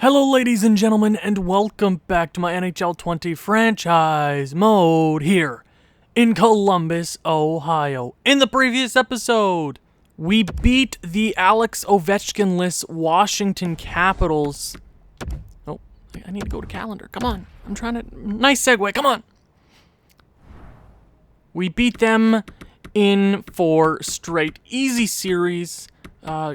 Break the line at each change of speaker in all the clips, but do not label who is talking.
Hello ladies and gentlemen, and welcome back to my NHL 20 franchise mode here in Columbus, Ohio. In the previous episode, we beat the Alex Ovechkin-less Washington Capitals. Oh, I need to go to calendar. Come on. I'm trying to... Nice segue. Come on. We beat them in 4 straight easy series.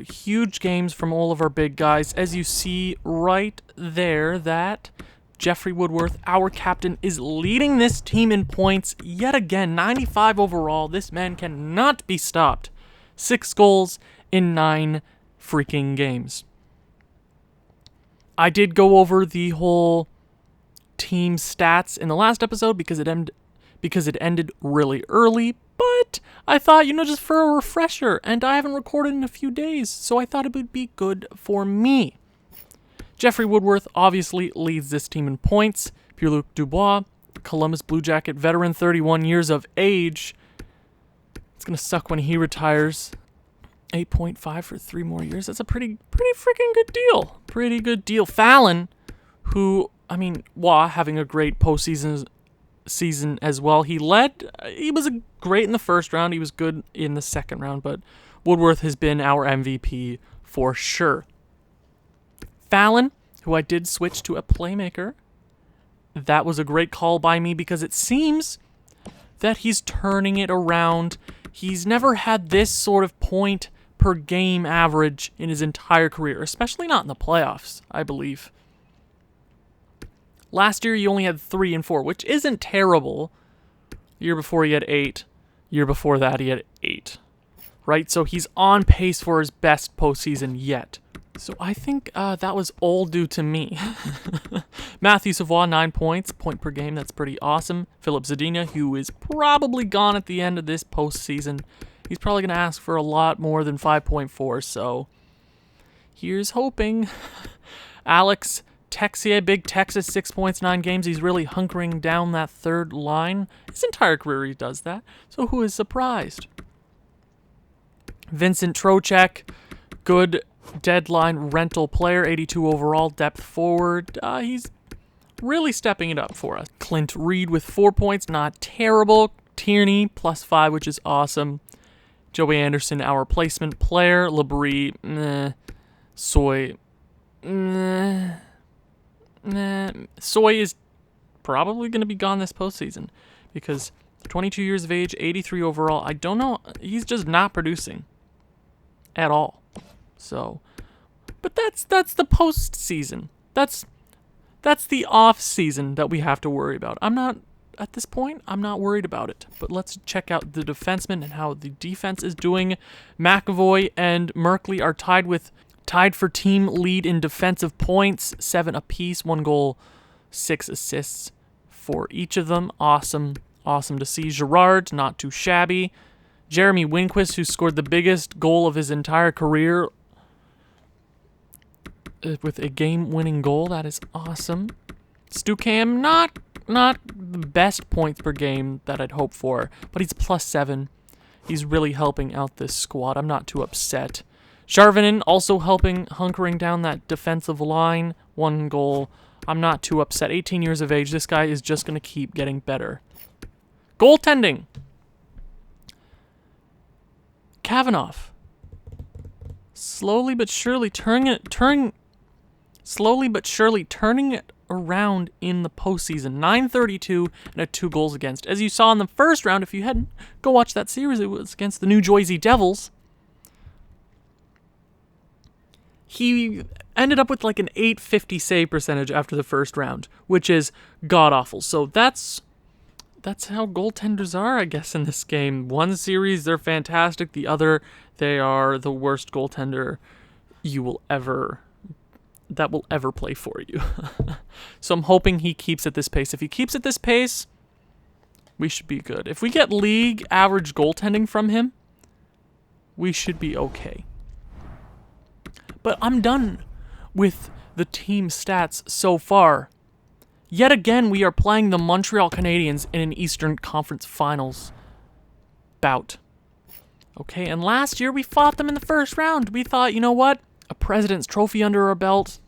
Huge games from all of our big guys. As you see right there, that Jeffrey Woodworth, our captain, is leading this team in points yet again. 95 overall. This man cannot be stopped. 6 goals in 9 freaking games. I did go over the whole team stats in the last episode because it ended really early. But I thought, just for a refresher, and I haven't recorded in a few days, so I thought it would be good for me. Jeffrey Woodworth obviously leads this team in points. Pierre-Luc Dubois, Columbus Blue Jacket veteran, 31 years of age. It's going to suck when he retires. 8.5 for 3 more years. That's a pretty freaking good deal. Pretty good deal. Fallon, who, having a great postseason season as well. He was great in the first round. He was good in the second round, but Woodworth has been our MVP for sure. Fallon, who I did switch to a playmaker. That was a great call by me because it seems that he's turning it around. He's never had this sort of point per game average in his entire career, especially not in the playoffs, I believe. Last year, he only had 3 and 4, which isn't terrible. Year before, he had 8. Year before that, he had 8. Right? So he's on pace for his best postseason yet. So I think that was all due to me. Matthew Savoie, 9 points, point per game. That's pretty awesome. Philip Zadina, who is probably gone at the end of this postseason. He's probably going to ask for a lot more than 5.4, so here's hoping. Alex Texier, Big Texas, 6 points, 9 games. He's really hunkering down that third line. His entire career he does that. So who is surprised? Vincent Trocheck, good deadline rental player, 82 overall, depth forward. He's really stepping it up for us. Clint Reed with 4 points, not terrible. Tierney, +5, which is awesome. Joey Anderson, our placement player. Labrie, Soy, Soy is probably going to be gone this postseason because 22 years of age, 83 overall. I don't know. He's just not producing at all. So, but that's the postseason. That's the off season that we have to worry about. At this point, I'm not worried about it. But let's check out the defensemen and how the defense is doing. McAvoy and Merkley are tied for team lead in defensive points, 7 apiece, 1 goal, 6 assists for each of them. Awesome to see. Girard, not too shabby. Jeremy Winquist, who scored the biggest goal of his entire career with a game-winning goal. That is awesome. Stucam, not the best points per game that I'd hope for, but he's +7. He's really helping out this squad. I'm not too upset. Charvinen also hunkering down that defensive line. 1 goal. I'm not too upset. 18 years of age. This guy is just going to keep getting better. Goaltending. Kavanaugh. Slowly but surely turning it around in the postseason. 932 and a 2 goals against. As you saw in the first round, if you hadn't, go watch that series. It was against the New Jersey Devils. He ended up with like an .850 save percentage after the first round, which is god-awful. So that's how goaltenders are, I guess, in this game. One series, they're fantastic. The other, they are the worst goaltender that will ever play for you. So I'm hoping he keeps at this pace. If he keeps at this pace, we should be good. If we get league average goaltending from him, we should be okay. But I'm done with the team stats so far. Yet again, we are playing the Montreal Canadiens in an Eastern Conference Finals bout. Okay, and last year we fought them in the first round. We thought, you know what? A President's Trophy under our belt.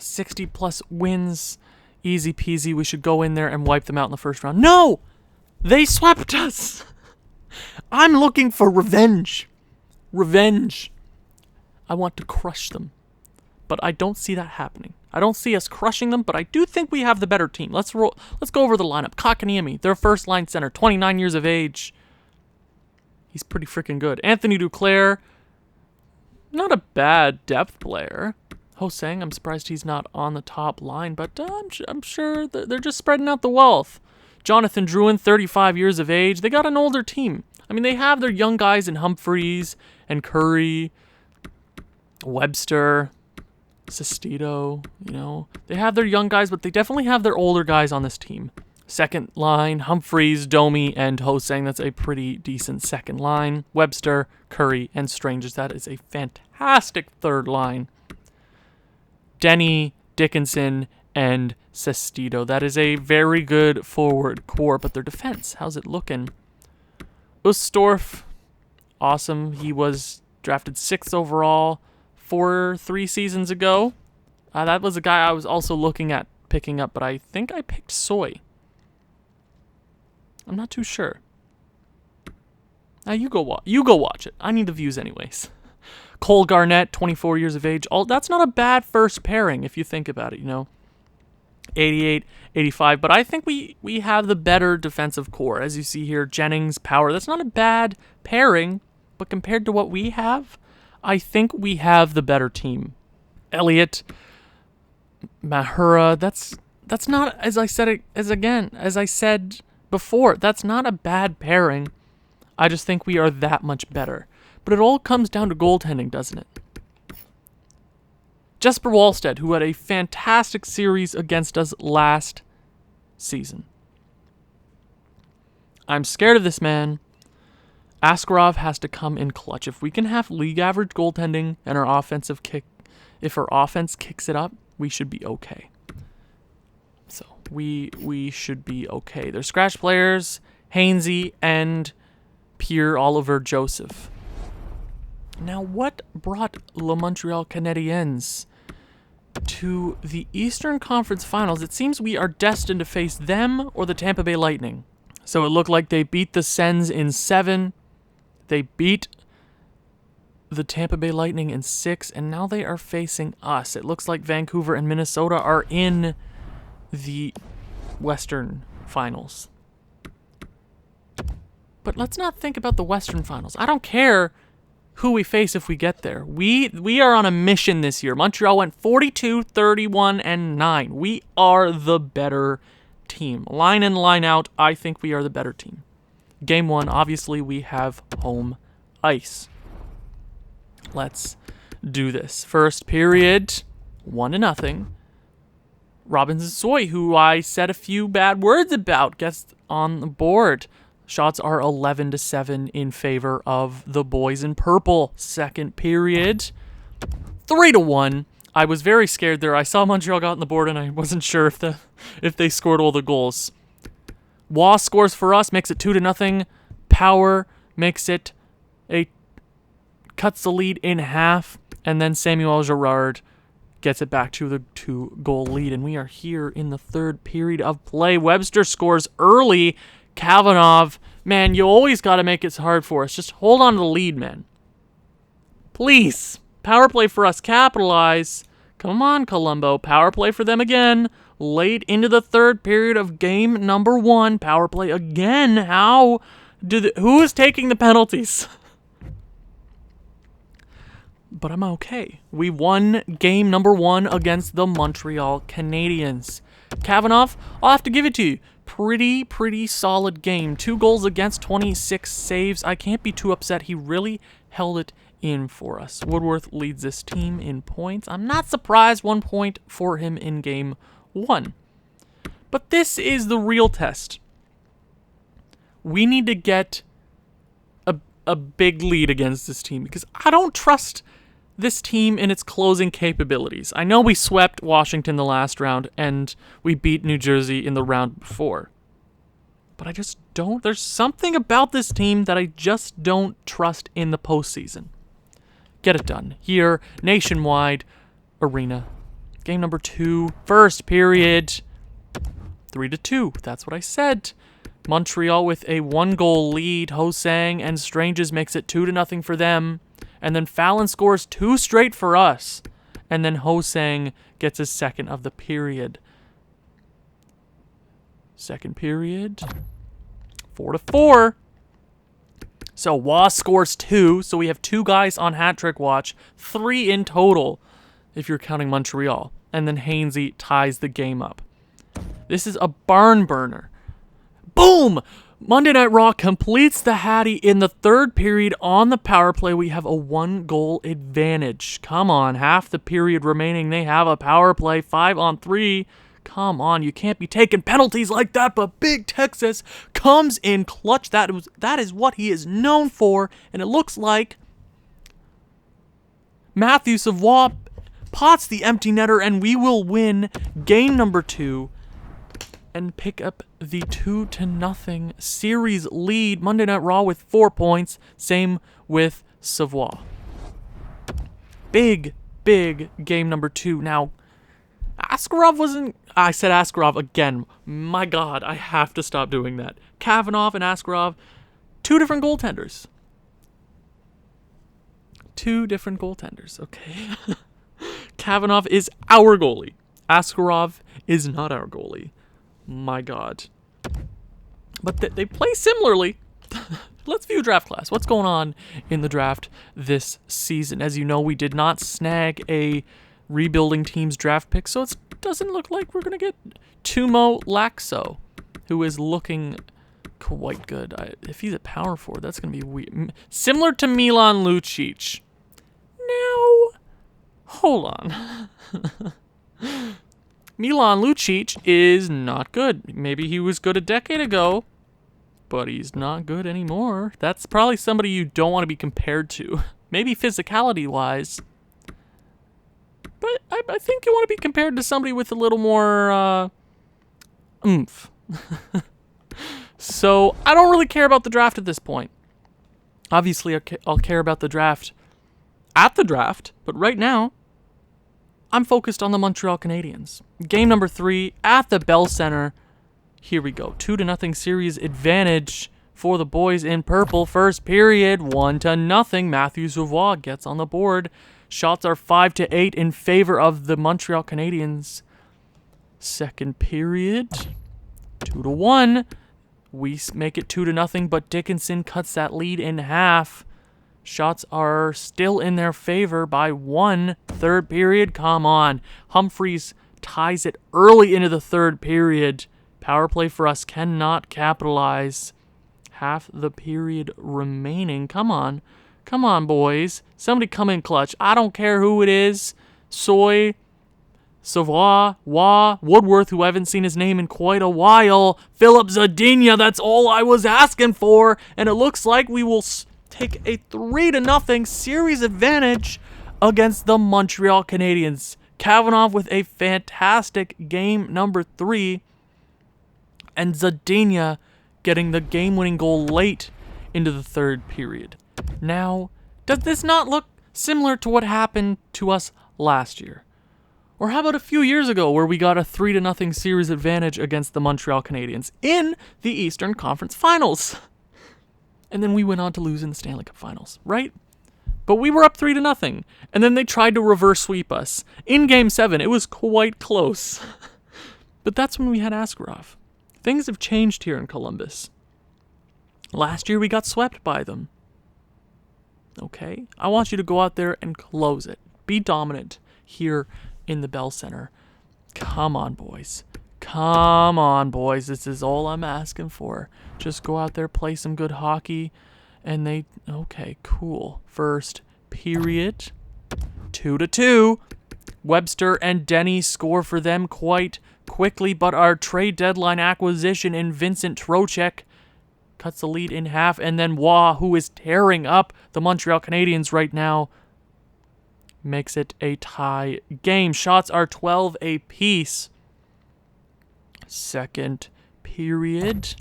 60-plus wins. Easy peasy. We should go in there and wipe them out in the first round. No! They swept us! I'm looking for revenge. Revenge. I want to crush them. But I don't see that happening. I don't see us crushing them, but I do think we have the better team. Let's go over the lineup. Kotkaniemi, their first line center, 29 years of age. He's pretty freaking good. Anthony Duclair, not a bad depth player. Ho-Sang, I'm surprised he's not on the top line, but I'm sure they're just spreading out the wealth. Jonathan Drouin, 35 years of age. They got an older team. I mean, they have their young guys in Humphreys and Curry, Webster, Sestito, They have their young guys, but they definitely have their older guys on this team. Second line, Humphreys, Domi, and Ho-Sang. That's a pretty decent second line. Webster, Curry, and Strangers. That is a fantastic third line. Denny, Dickinson, and Sestito. That is a very good forward core, but their defense, how's it looking? Ustorf, awesome. He was drafted 6th overall 3 seasons ago. That was a guy I was also looking at picking up, but I think I picked Soy. I'm not too sure. Now you go watch it. I need the views anyways. Cole Garnett, 24 years of age. That's not a bad first pairing if you think about it, 88, 85. But I think we have the better defensive core. As you see here, Jennings, Power. That's not a bad pairing, but compared to what we have, I think we have the better team. Elliott, Mahura, that's not, as I said before, that's not a bad pairing. I just think we are that much better. But it all comes down to goaltending, doesn't it? Jesper Wallstedt, who had a fantastic series against us last season. I'm scared of this man. Askarov has to come in clutch. If we can have league average goaltending and our offensive kick, if our offense kicks it up, we should be okay. So we should be okay. They're scratch players, Hainsey and Pierre Oliver Joseph. Now, what brought Le Montreal Canadiens to the Eastern Conference Finals? It seems we are destined to face them or the Tampa Bay Lightning. So it looked like they beat the Sens in 7. They beat the Tampa Bay Lightning in 6, and now they are facing us. It looks like Vancouver and Minnesota are in the Western Finals. But let's not think about the Western Finals. I don't care who we face if we get there. We are on a mission this year. Montreal went 42, 31, and 9. We are the better team. Line in, line out, I think we are the better team. Game 1, obviously, we have home ice. Let's do this. First period, 1-0. Robinson Soy, who I said a few bad words about, gets on the board. Shots are 11-7 in favor of the boys in purple. Second period, 3-1. I was very scared there. I saw Montreal got on the board, and I wasn't sure if they scored all the goals. Waugh scores for us, makes it 2-0. Power makes it cuts the lead in half, and then Samuel Girard gets it back to the 2-goal lead, and we are here in the third period of play. Webster scores early. Kavanagh, man, you always got to make it hard for us. Just hold on to the lead, man. Please. Power play for us. Capitalize. Come on, Colombo. Power play for them again. Late into the third period of game number 1. Power play again. Who is taking the penalties? But I'm okay. We won game number 1 against the Montreal Canadiens. Kavanagh, I'll have to give it to you. Pretty solid game. 2 goals against, 26 saves. I can't be too upset. He really held it in for us. Woodworth leads this team in points. I'm not surprised. 1 point for him in game 1. But this is the real test. We need to get a big lead against this team because I don't trust this team in its closing capabilities. I know we swept Washington the last round and we beat New Jersey in the round before. But I just don't. There's something about this team that I just don't trust in the postseason. Get it done. Here, nationwide arena. Game number 2, first period. 3-2. That's what I said. Montreal with a 1-goal lead. Ho-Sang and Stranges makes it 2-0 for them. And then Fallon scores 2 straight for us. And then Ho-Sang gets his second of the period. Second period. 4-4. So Wah scores 2. So we have 2 guys on hat trick watch. 3 in total, if you're counting Montreal. And then Hainsey ties the game up. This is a barn burner. Boom! Monday Night Raw completes the Hattie in the third period on the power play. We have a 1-goal advantage. Come on, half the period remaining. They have a power play, 5-on-3. Come on, you can't be taking penalties like that, but Big Texas comes in clutch. That is what he is known for, and it looks like Matthew Savoie pots the empty netter, and we will win game number 2 and pick up the 2-0 series lead. Monday Night Raw with 4 points. Same with Savoie. Big game number 2. Now, Askarov wasn't... I said Askarov again. My God, I have to stop doing that. Kavanaugh and Askarov, 2 different goaltenders. 2 different goaltenders, okay? Kavanaugh is our goalie. Askarov is not our goalie. My God. But they play similarly. Let's view draft class. What's going on in the draft this season? As you know, we did not snag a rebuilding team's draft pick, so it doesn't look like we're going to get Tumo Laxo, who is looking quite good. If he's a power forward, that's going to be weird. Similar to Milan Lucic. Now, hold on. Milan Lucic is not good. Maybe he was good a decade ago, but he's not good anymore. That's probably somebody you don't want to be compared to. Maybe physicality-wise. But I think you want to be compared to somebody with a little more oomph. So I don't really care about the draft at this point. Obviously, I'll care about the draft at the draft, but right now, I'm focused on the Montreal Canadiens. Game number 3 at the Bell Center. Here we go. 2-0 series advantage for the boys in purple. First period, 1-0. Matthew Savoie gets on the board. Shots are 5-8 in favor of the Montreal Canadiens. Second period, 2-1. We make it 2-0, but Dickinson cuts that lead in half. Shots are still in their favor by 1. Third period, come on. Humphreys ties it early into the third period. Power play for us cannot capitalize. Half the period remaining. Come on. Come on, boys. Somebody come in clutch. I don't care who it is. Soy, Savoie, Wah, Woodworth, who I haven't seen his name in quite a while. Philip Zadina, that's all I was asking for. And it looks like we will take a 3-0 series advantage against the Montreal Canadiens. Kavanaugh with a fantastic game number 3. And Zadina getting the game-winning goal late into the third period. Now, does this not look similar to what happened to us last year? Or how about a few years ago where we got a 3-0 series advantage against the Montreal Canadiens in the Eastern Conference Finals? And then we went on to lose in the Stanley Cup Finals, right? But we were up 3-0, and then they tried to reverse sweep us. In Game 7, it was quite close. But that's when we had Askarov. Things have changed here in Columbus. Last year, we got swept by them. Okay? I want you to go out there and close it. Be dominant here in the Bell Center. Come on, boys. Come on, boys. This is all I'm asking for. Just go out there, play some good hockey, and they... Okay, cool. First period. 2-2. Webster and Denny score for them quite quickly, but our trade deadline acquisition in Vincent Trocheck cuts the lead in half, and then Wah, who is tearing up the Montreal Canadiens right now, makes it a tie game. Shots are 12 apiece. Second period.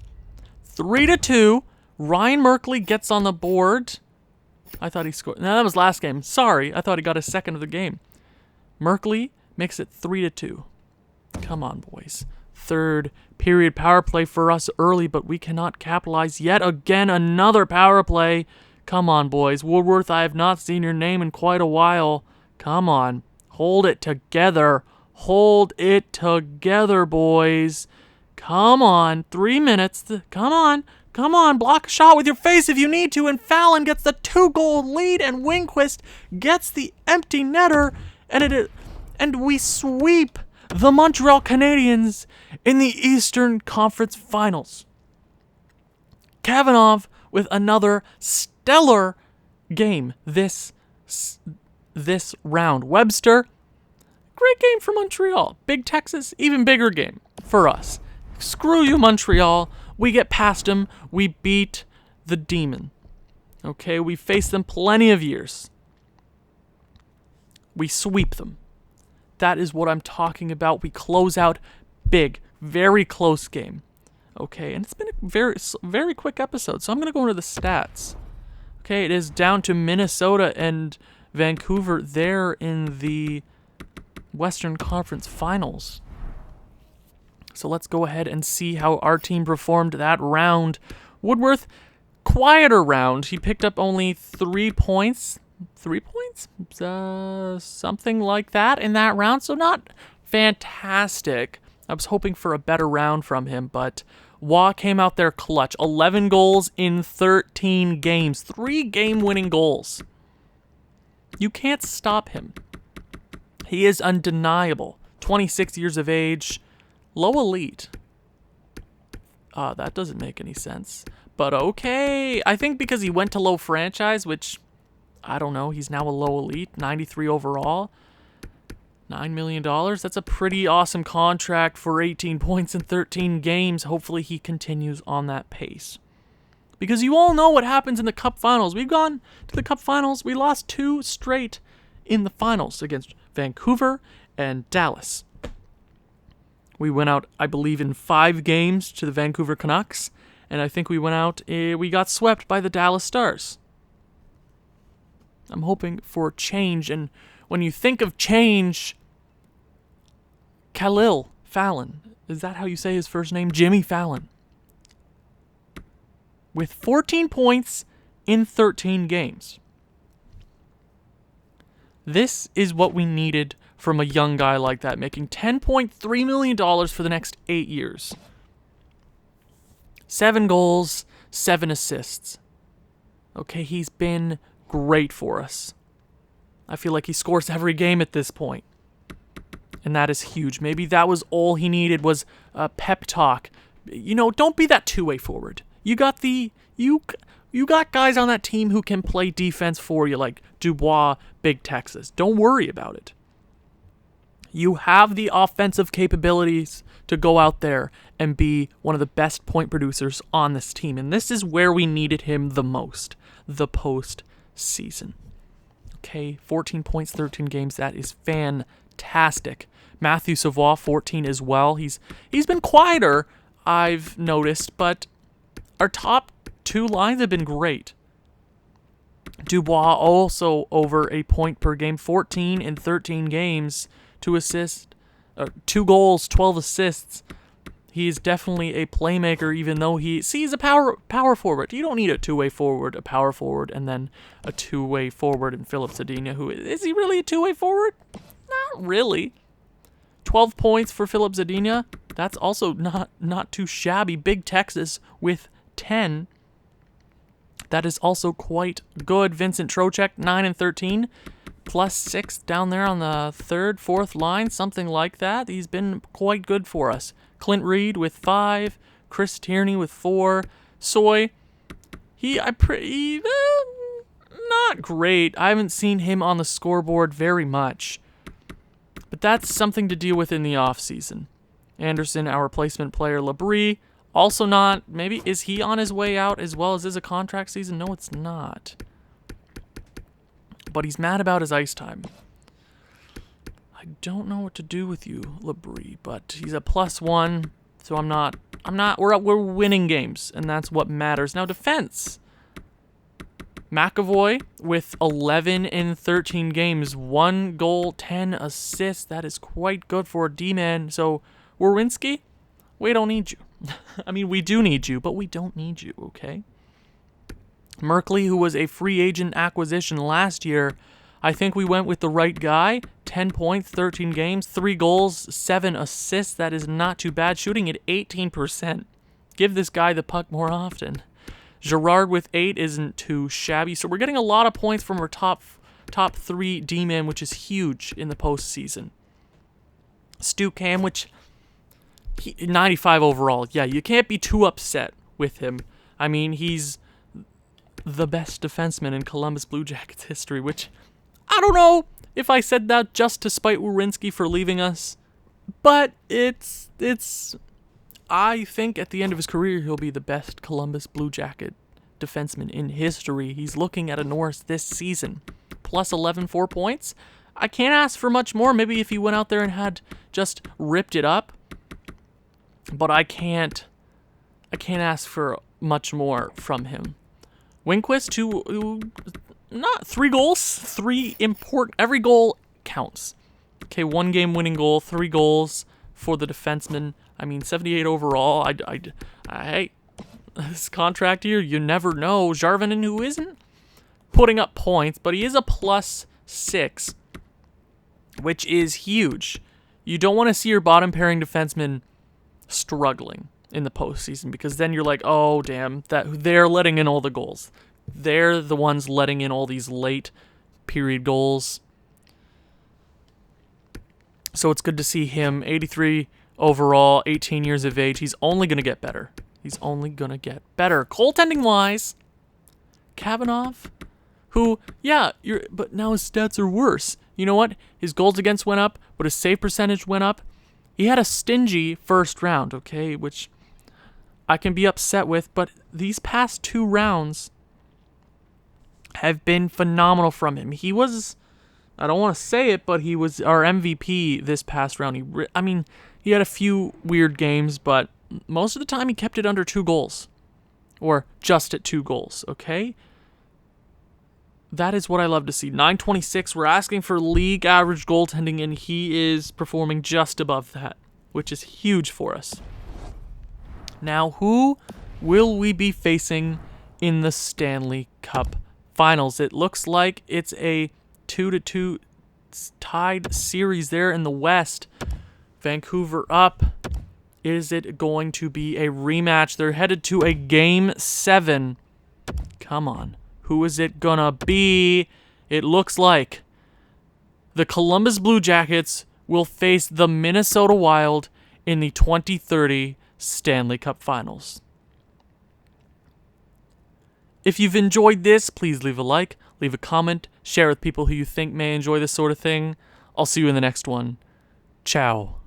3-2. Ryan Merkley gets on the board. I thought he scored. No, that was last game. Sorry, I thought he got his second of the game. Merkley makes it 3-2. Come on, boys. Third period power play for us early, but we cannot capitalize yet again. Another power play. Come on, boys. Woodworth, I have not seen your name in quite a while. Come on. Hold it together. Hold it together, boys. Come on. 3 minutes. Come on. Come on. Block a shot with your face if you need to. And Fallon gets the 2-goal lead, and Winquist gets the empty netter, and we sweep the Montreal Canadiens in the Eastern Conference Finals. Kavanagh with another stellar game this round. Webster, great game for Montreal. Big Texas, even bigger game for us. Screw you, Montreal. We get past them. We beat the Demon. Okay, we faced them plenty of years. We sweep them. That is what I'm talking about. We close out big, very close game. Okay, and it's been a very, very quick episode, so I'm going to go into the stats. Okay, it is down to Minnesota and Vancouver there in the Western Conference Finals. So let's go ahead and see how our team performed that round. Woodworth, quieter round. He picked up only 3 points. 3 points? Something like that in that round. So not fantastic. I was hoping for a better round from him, but Waugh came out there clutch. 11 goals in 13 games. 3 game-winning goals. You can't stop him. He is undeniable. 26 years of age. Low elite. That doesn't make any sense. But okay. I think because he went to low franchise, which, I don't know, he's now a low elite. 93 overall. $9 million. That's a pretty awesome contract for 18 points in 13 games. Hopefully he continues on that pace. Because you all know what happens in the Cup Finals. We've gone to the Cup Finals. We lost 2 straight in the finals against Vancouver and Dallas. We went out, I believe, in 5 games to the Vancouver Canucks. And I think we went out, we got swept by the Dallas Stars. I'm hoping for change. And when you think of change, Khalil Fallon, is that how you say his first name? Jimmy Fallon. With 14 points in 13 games. This is what we needed from a young guy like that, making $10.3 million for the next 8 years. 7 goals, 7 assists. Okay, he's been great for us. I feel like he scores every game at this point. And that is huge. Maybe that was all he needed was a pep talk. You know, don't be that two-way forward. You got guys on that team who can play defense for you, like Dubois, Big Texas. Don't worry about it. You have the offensive capabilities to go out there and be one of the best point producers on this team. And this is where we needed him the most, the postseason. Okay, 14 points, 13 games. That is fantastic. Matthew Savoie, 14 as well. He's been quieter, I've noticed, but our top 2 lines have been great. Dubois also over a point per game, 14 in 13 games, 2 goals, 12 assists. He is definitely a playmaker, even though he's a power forward. You don't need a two-way forward, a power forward, and then a two-way forward in Philip Zadina. Is he really a two-way forward? Not really. 12 points for Philip Zadina. That's also not too shabby. Big Texas with 10. That is also quite good. Vincent Trocheck, 9 and 13. Plus 6 down there on the 3rd, 4th line, something like that. He's been quite good for us. Clint Reed with 5. Chris Tierney with 4. Soy, not great. I haven't seen him on the scoreboard very much. But that's something to deal with in the offseason. Anderson, our replacement player. Labrie, also not. Maybe, is he on his way out as well as is a contract season? No, it's not. But he's mad about his ice time. I don't know what to do with you, Labrie, but he's a +1, so we're winning games, and that's what matters. Now, defense. McAvoy with 11 in 13 games, 1 goal, 10 assists. That is quite good for a D-man. So, Werenski, we don't need you. I mean, we do need you, but we don't need you, okay? Merkley, who was a free agent acquisition last year, I think we went with the right guy. 10 points, 13 games, 3 goals, 7 assists. That is not too bad. Shooting at 18%. Give this guy the puck more often. Girard with 8 isn't too shabby. So we're getting a lot of points from our top 3 D-man, which is huge in the postseason. Stu Cam, which 95 overall. Yeah, you can't be too upset with him. I mean, he's the best defenseman in Columbus Blue Jackets history, which I don't know if I said that just to spite Werenski for leaving us, but it's I think at the end of his career, he'll be the best Columbus Blue Jacket defenseman in history. He's looking at a Norris this season. Plus 11, 4 points. I can't ask for much more. Maybe if he went out there and had just ripped it up. But I can't ask for much more from him. Winquist, not 3 goals. 3 important. Every goal counts. Okay, 1 game winning goal, 3 goals for the defenseman. I mean, 78 overall. I this contract here, you never know. Jarvinen, who isn't putting up points, but he is a +6, which is huge. You don't want to see your bottom pairing defenseman struggling in the postseason, because then you're like, oh, damn, that they're letting in all the goals. They're the ones letting in all these late period goals. So it's good to see him, 83 overall, 18 years of age. He's only going to get better. Goaltending-wise, Kavanagh, who, but now his stats are worse. You know what? His goals against went up, but his save percentage went up. He had a stingy first round, okay, which I can be upset with, but these past 2 rounds have been phenomenal from him. He was, I don't want to say it, but he was our MVP this past round. He had a few weird games, but most of the time he kept it under 2 goals. Or just at 2 goals, okay? That is what I love to see. 926, we're asking for league average goaltending, and he is performing just above that, which is huge for us. Now, who will we be facing in the Stanley Cup Finals? It looks like it's a 2-2 tied series there in the West. Vancouver up. Is it going to be a rematch? They're headed to a Game 7. Come on. Who is it gonna be? It looks like the Columbus Blue Jackets will face the Minnesota Wild in the 2030 Stanley Cup Finals. If you've enjoyed this, please leave a like, leave a comment, share with people who you think may enjoy this sort of thing. I'll see you in the next one. Ciao.